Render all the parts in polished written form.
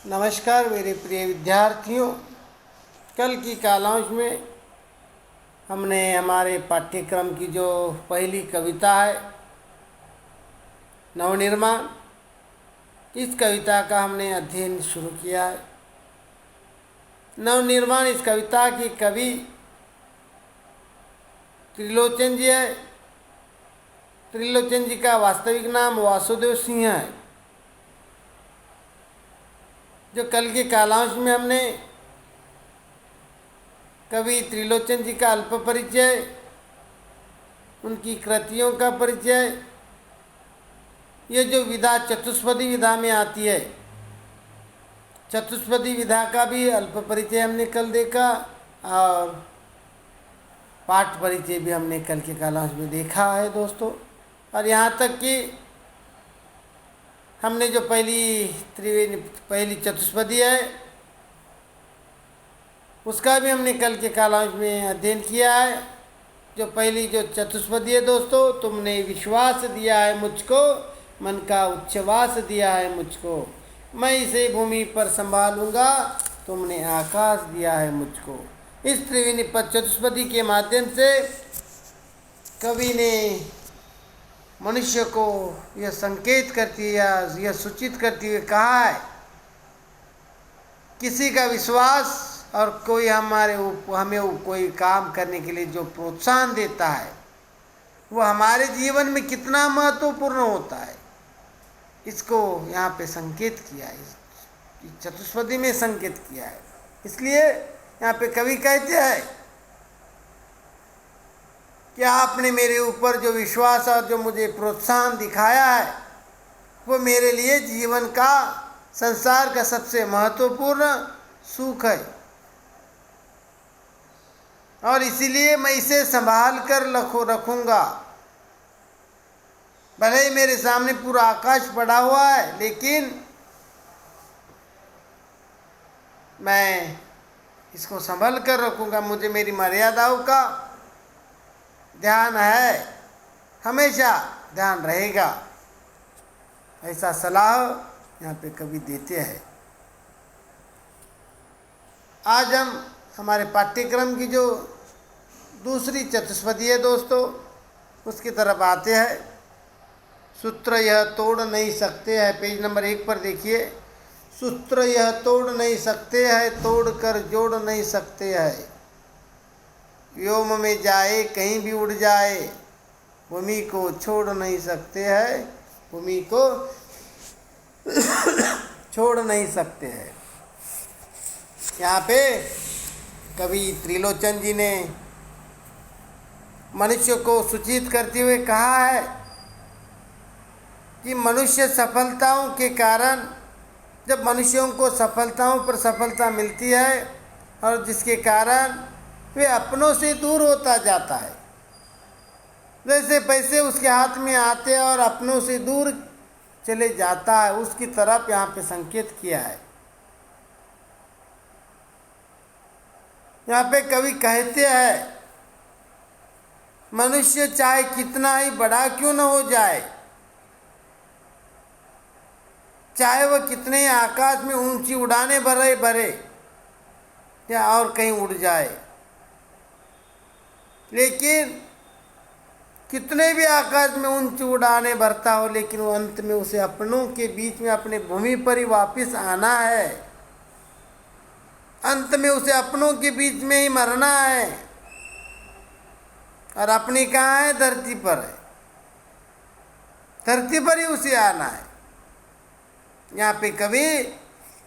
नमस्कार मेरे प्रिय विद्यार्थियों। कल की कालांश में हमने हमारे पाठ्यक्रम की जो पहली कविता है नवनिर्माण, इस कविता का हमने अध्ययन शुरू किया है। नवनिर्माण इस कविता की कवि त्रिलोचन जी है। त्रिलोचन जी का वास्तविक नाम वासुदेव सिंह है। जो कल के कालांश में हमने कवि त्रिलोचन जी का अल्प परिचय, उनकी कृतियों का परिचय, ये जो विधा चतुष्पदी विधा में आती है, चतुष्पदी विधा का भी अल्प परिचय हमने कल देखा और पाठ परिचय भी हमने कल के कालांश में देखा है दोस्तों। और यहाँ तक कि हमने जो पहली चतुष्पदी है उसका भी हमने कल के कालांश में अध्ययन किया है। जो पहली जो चतुष्पदी है दोस्तों, तुमने विश्वास दिया है मुझको, मन का उच्छ्वास दिया है मुझको, मैं इसे भूमि पर संभालूंगा, तुमने आकाश दिया है मुझको। इस त्रिवेणी पद चतुष्पदी के माध्यम से कवि ने मनुष्य को यह संकेत करती है, यह सूचित करती हुए कहा है, किसी का विश्वास और कोई हमें कोई काम करने के लिए जो प्रोत्साहन देता है वो हमारे जीवन में कितना महत्वपूर्ण होता है, इसको यहाँ पे संकेत किया है, चतुष्पदी में संकेत किया है। इसलिए यहाँ पे कवि कहते हैं कि आपने मेरे ऊपर जो विश्वास और जो मुझे प्रोत्साहन दिखाया है वो मेरे लिए जीवन का, संसार का सबसे महत्वपूर्ण सुख है और इसीलिए मैं इसे संभाल कर रखूँगा। भले ही मेरे सामने पूरा आकाश पड़ा हुआ है, लेकिन मैं इसको संभाल कर रखूँगा। मुझे मेरी मर्यादाओं का ध्यान है, हमेशा ध्यान रहेगा। ऐसा सलाह यहाँ पे कवि देते हैं। आज हम हमारे पाठ्यक्रम की जो दूसरी चतुष्पदी है दोस्तों, उसकी तरफ आते हैं। सूत्र यह तोड़ नहीं सकते हैं, पेज नंबर 1 पर देखिए। सूत्र यह तोड़ नहीं सकते हैं, तोड़ कर जोड़ नहीं सकते हैं। व्योम में जाए कहीं भी उड़ जाए, भूमि को छोड़ नहीं सकते हैं, भूमि को छोड़ नहीं सकते हैं। यहाँ पे कवि त्रिलोचन जी ने मनुष्य को सूचित करते हुए कहा है कि मनुष्य सफलताओं के कारण, जब मनुष्यों को सफलताओं पर सफलता मिलती है और जिसके कारण वे अपनों से दूर होता जाता है, जैसे पैसे उसके हाथ में आते और अपनों से दूर चले जाता है, उसकी तरफ यहाँ पे संकेत किया है। यहाँ पे कवि कहते हैं, मनुष्य चाहे कितना ही बड़ा क्यों न हो जाए, चाहे वह कितने ही आकाश में ऊंची उड़ाने भरे या और कहीं उड़ जाए, लेकिन कितने भी आकाश में ऊंची उड़ाने भरता हो, लेकिन वो अंत में उसे अपनों के बीच में अपने भूमि पर ही वापस आना है। अंत में उसे अपनों के बीच में ही मरना है और अपनी कहाँ है? धरती पर है, धरती पर ही उसे आना है। यहाँ पे कवि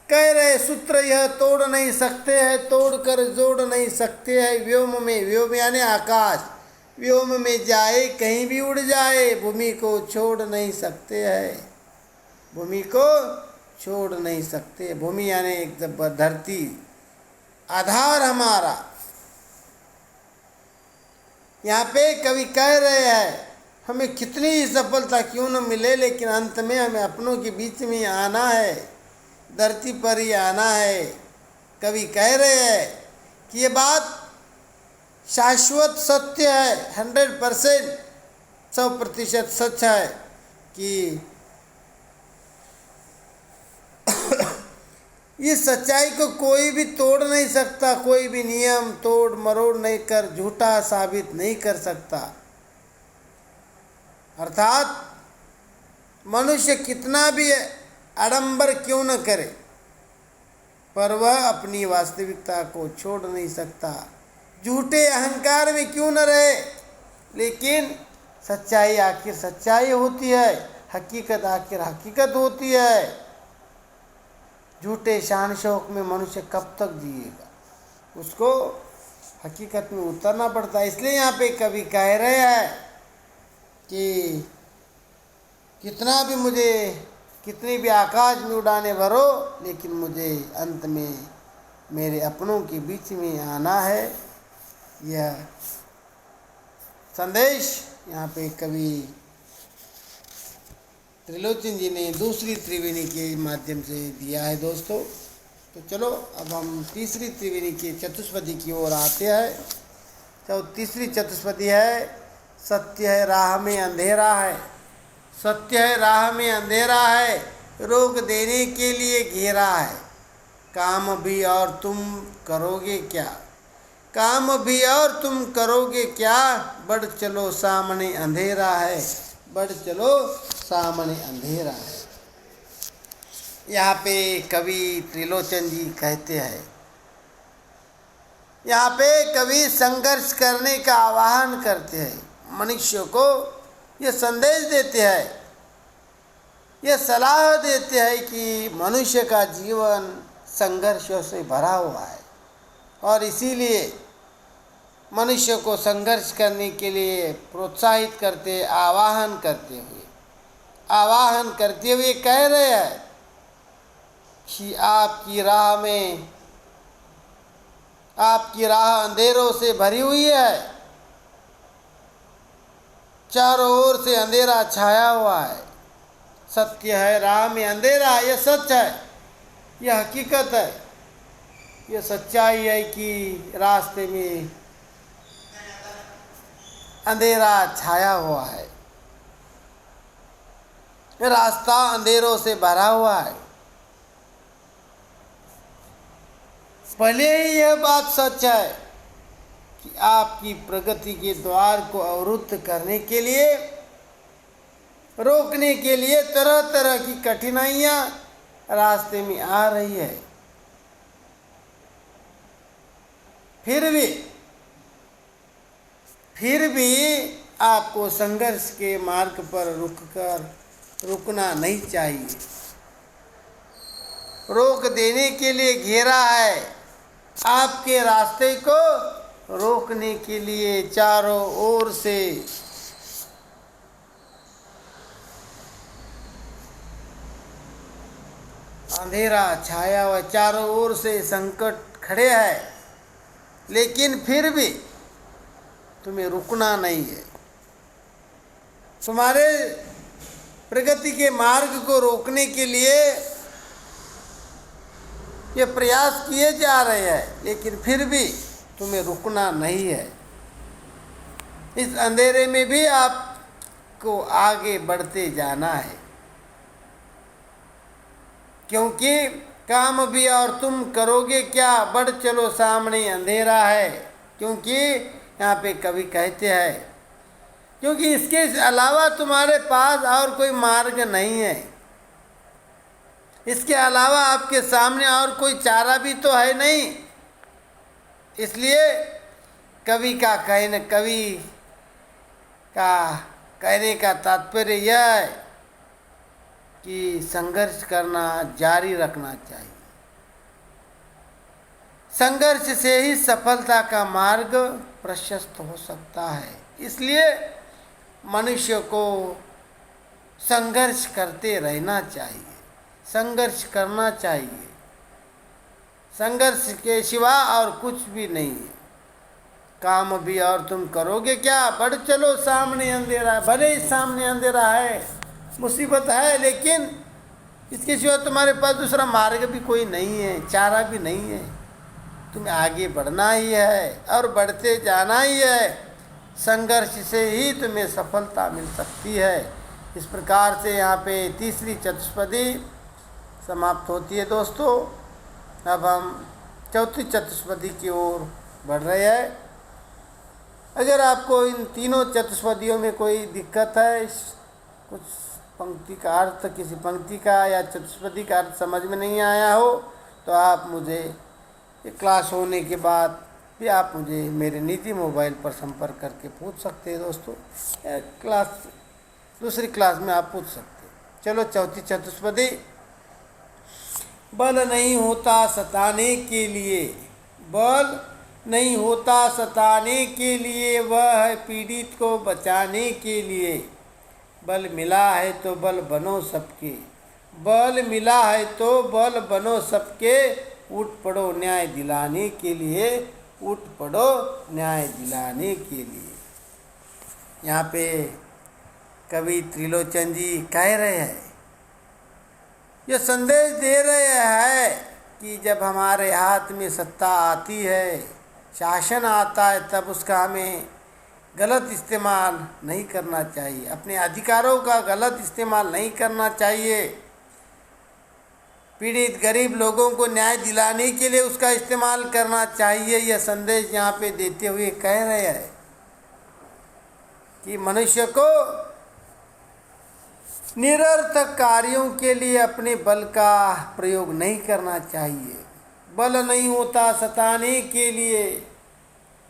कह रहे, सूत्र यह तोड़ नहीं सकते हैं, तोड़ कर जोड़ नहीं सकते हैं। व्योम में, व्योम यानी आकाश, व्योम में जाए कहीं भी उड़ जाए, भूमि को छोड़ नहीं सकते हैं, भूमि को छोड़ नहीं सकते। भूमि यानी एक धरती, आधार हमारा। यहाँ पे कवि कह रहे हैं, हमें कितनी ही सफलता क्यों न मिले, लेकिन अंत में हमें अपनों के बीच में ही आना है, धरती पर ही आना है। कवि कह रहे हैं कि ये बात शाश्वत सत्य है, 100%, 100% सच है कि इस सच्चाई को कोई भी तोड़ नहीं सकता, कोई भी नियम तोड़ मरोड़ नहीं कर झूठा साबित नहीं कर सकता। अर्थात मनुष्य कितना भी आडंबर क्यों न करे, पर वह अपनी वास्तविकता को छोड़ नहीं सकता। झूठे अहंकार में क्यों न रहे, लेकिन सच्चाई आखिर सच्चाई होती है, हकीकत आखिर हकीकत होती है। झूठे शान शौक में मनुष्य कब तक जिएगा, उसको हकीकत में उतरना पड़ता है। इसलिए यहाँ पे कवि कह रहे हैं कि कितनी भी आकाश में उड़ाने भरो, लेकिन मुझे अंत में मेरे अपनों के बीच में आना है। यह संदेश यहाँ पे कवि त्रिलोचन जी ने दूसरी त्रिवेणी के माध्यम से दिया है दोस्तों। तो चलो अब हम तीसरी त्रिवेणी की चतुष्पदी की ओर आते हैं। तो तीसरी चतुष्पदी है, सत्य है राह में अंधेरा है। सत्य है राह में अंधेरा है, रोक देने के लिए घेरा है। काम भी और तुम करोगे क्या, काम भी और तुम करोगे क्या, बढ़ चलो सामने अंधेरा है, बढ़ चलो सामने अंधेरा है। यहाँ पे कवि त्रिलोचन जी कहते हैं, यहाँ पे कवि संघर्ष करने का आह्वान करते हैं, मनुष्य को ये संदेश देते हैं, ये सलाह देते हैं कि मनुष्य का जीवन संघर्षों से भरा हुआ है, और इसीलिए मनुष्य को संघर्ष करने के लिए प्रोत्साहित करते, आह्वान करते हुए कह रहे हैं कि आपकी राह अंधेरों से भरी हुई है, चारों ओर से अंधेरा छाया हुआ है। सत्य है राह में अंधेरा, यह सच है, यह हकीकत है, यह सच्चाई है कि रास्ते में अंधेरा छाया हुआ है, रास्ता अंधेरों से भरा हुआ है। भले ही यह बात सच है कि आपकी प्रगति के द्वार को अवरुद्ध करने के लिए, रोकने के लिए तरह तरह की कठिनाइयां रास्ते में आ रही है, फिर भी आपको संघर्ष के मार्ग पर रुकना नहीं चाहिए। रोक देने के लिए घेरा है, आपके रास्ते को रोकने के लिए चारों ओर से अंधेरा छाया हुआ, चारों ओर से संकट खड़े हैं, लेकिन फिर भी तुम्हें रुकना नहीं है। तुम्हारे प्रगति के मार्ग को रोकने के लिए ये प्रयास किए जा रहे हैं, लेकिन फिर भी तुम्हें रुकना नहीं है। इस अंधेरे में भी आपको आगे बढ़ते जाना है, क्योंकि काम भी और तुम करोगे क्या, बढ़ चलो सामने अंधेरा है। क्योंकि यहाँ पे कवि कहते हैं, क्योंकि इसके अलावा तुम्हारे पास और कोई मार्ग नहीं है, इसके अलावा आपके सामने और कोई चारा भी तो है नहीं। इसलिए कवि का कहने का तात्पर्य यह है कि संघर्ष करना जारी रखना चाहिए। संघर्ष से ही सफलता का मार्ग प्रशस्त हो सकता है। इसलिए मनुष्य को संघर्ष करते रहना चाहिए, संघर्ष करना चाहिए। संघर्ष के सिवा और कुछ भी नहीं है। काम भी और तुम करोगे क्या, बढ़ चलो सामने अंधेरा है। भले ही सामने अंधेरा है, मुसीबत है, लेकिन इसके सिवा तुम्हारे पास दूसरा मार्ग भी कोई नहीं है, चारा भी नहीं है। तुम्हें आगे बढ़ना ही है और बढ़ते जाना ही है। संघर्ष से ही तुम्हें सफलता मिल सकती है। इस प्रकार से यहाँ पे तीसरी चतुष्पदी समाप्त होती है दोस्तों। अब हम चौथी चतुष्पदी की ओर बढ़ रहे हैं। अगर आपको इन तीनों चतुष्पदियों में कोई दिक्कत है, कुछ पंक्ति का अर्थ, किसी पंक्ति का या चतुष्पदी का अर्थ समझ में नहीं आया हो, तो आप मुझे ये क्लास होने के बाद भी आप मुझे मेरे निजी मोबाइल पर संपर्क करके पूछ सकते हैं दोस्तों। दूसरी क्लास में आप पूछ सकते हैं। चलो चौथी चतुष्पदी। बल नहीं होता सताने के लिए, बल नहीं होता सताने के लिए, वह है पीड़ित को बचाने के लिए। बल मिला है तो बल बनो सबके, बल मिला है तो बल बनो सबके, उठ पड़ो न्याय दिलाने के लिए, उठ पड़ो न्याय दिलाने के लिए। यहाँ पे कवि त्रिलोचन जी कह रहे हैं, ये संदेश दे रहे हैं कि जब हमारे हाथ में सत्ता आती है, शासन आता है, तब उसका हमें गलत इस्तेमाल नहीं करना चाहिए, अपने अधिकारों का गलत इस्तेमाल नहीं करना चाहिए। पीड़ित गरीब लोगों को न्याय दिलाने के लिए उसका इस्तेमाल करना चाहिए। यह संदेश यहाँ पे देते हुए कह रहे हैं कि मनुष्य को निरर्थक कार्यों के लिए अपने बल का प्रयोग नहीं करना चाहिए। बल नहीं होता सताने के लिए,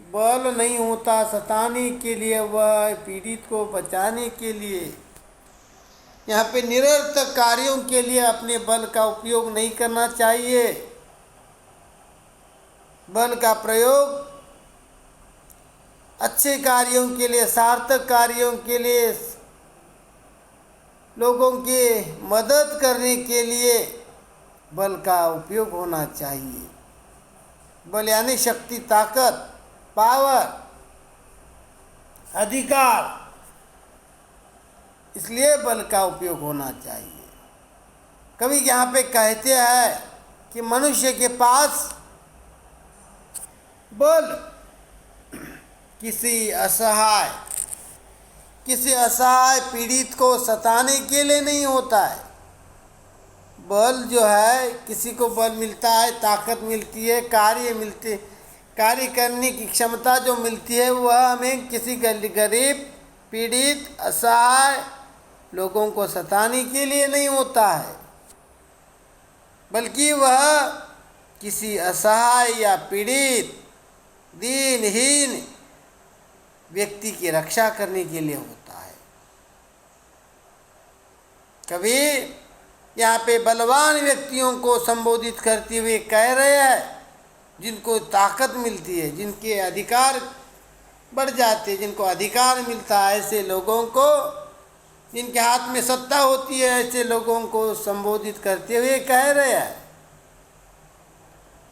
बल नहीं होता सताने के लिए, वह पीड़ित को बचाने के लिए। यहाँ पे निरर्थक कार्यों के लिए अपने बल का उपयोग नहीं करना चाहिए। बल का प्रयोग अच्छे कार्यों के लिए, सार्थक कार्यों के लिए, लोगों की मदद करने के लिए बल का उपयोग होना चाहिए। बल यानी शक्ति, ताकत, पावर, अधिकार, इसलिए बल का उपयोग होना चाहिए। कवि यहाँ पे कहते हैं कि मनुष्य के पास बल किसी असहाय पीड़ित को सताने के लिए नहीं होता है। बल जो है, किसी को बल मिलता है, ताकत मिलती है, कार्य करने की क्षमता जो मिलती है, वह हमें किसी गरीब, पीड़ित, असहाय लोगों को सताने के लिए नहीं होता है, बल्कि वह किसी असहाय या पीड़ित, दीनहीन व्यक्ति की रक्षा करने के लिए होता है। कवि यहाँ पे बलवान व्यक्तियों को संबोधित करते हुए कह रहे हैं, जिनको ताकत मिलती है, जिनके अधिकार बढ़ जाते हैं, जिनको अधिकार मिलता है, ऐसे लोगों को, जिनके हाथ में सत्ता होती है, ऐसे लोगों को संबोधित करते हुए कह रहे हैं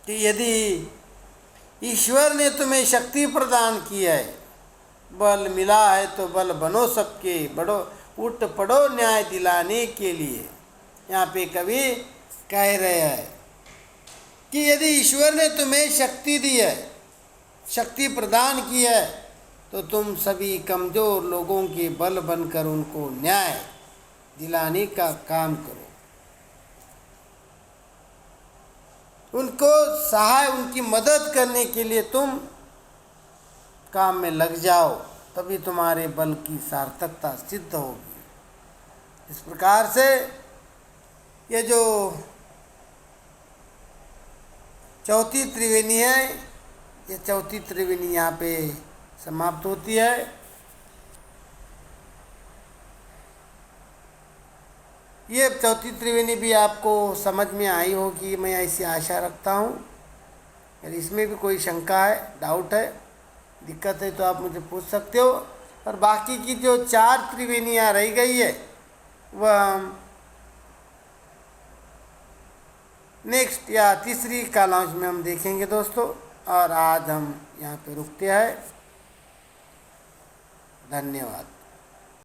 कि यदि ईश्वर ने तुम्हें शक्ति प्रदान की है, बल मिला है तो बल बनो सबके, उठ पड़ो न्याय दिलाने के लिए। यहाँ पे कवि कह रहे हैं कि यदि ईश्वर ने तुम्हें शक्ति दी है, शक्ति प्रदान की है, तो तुम सभी कमज़ोर लोगों के बल बनकर उनको न्याय दिलाने का काम करो, उनको सहाय, उनकी मदद करने के लिए तुम काम में लग जाओ, तभी तुम्हारे बल की सार्थकता सिद्ध होगी। इस प्रकार से ये जो चौथी त्रिवेणी है, ये चौथी त्रिवेणी यहाँ पे समाप्त होती है। ये चौथी त्रिवेणी भी आपको समझ में आई होगी, मैं ऐसी आशा रखता हूँ। अगर इसमें भी कोई शंका है, डाउट है, दिक्कत है, तो आप मुझे पूछ सकते हो। और बाकी की जो 4 त्रिवेणियाँ रह गई है, वह हम नेक्स्ट या तीसरी कालांश में हम देखेंगे दोस्तों। और आज हम यहाँ पे रुकते हैं। धन्यवाद।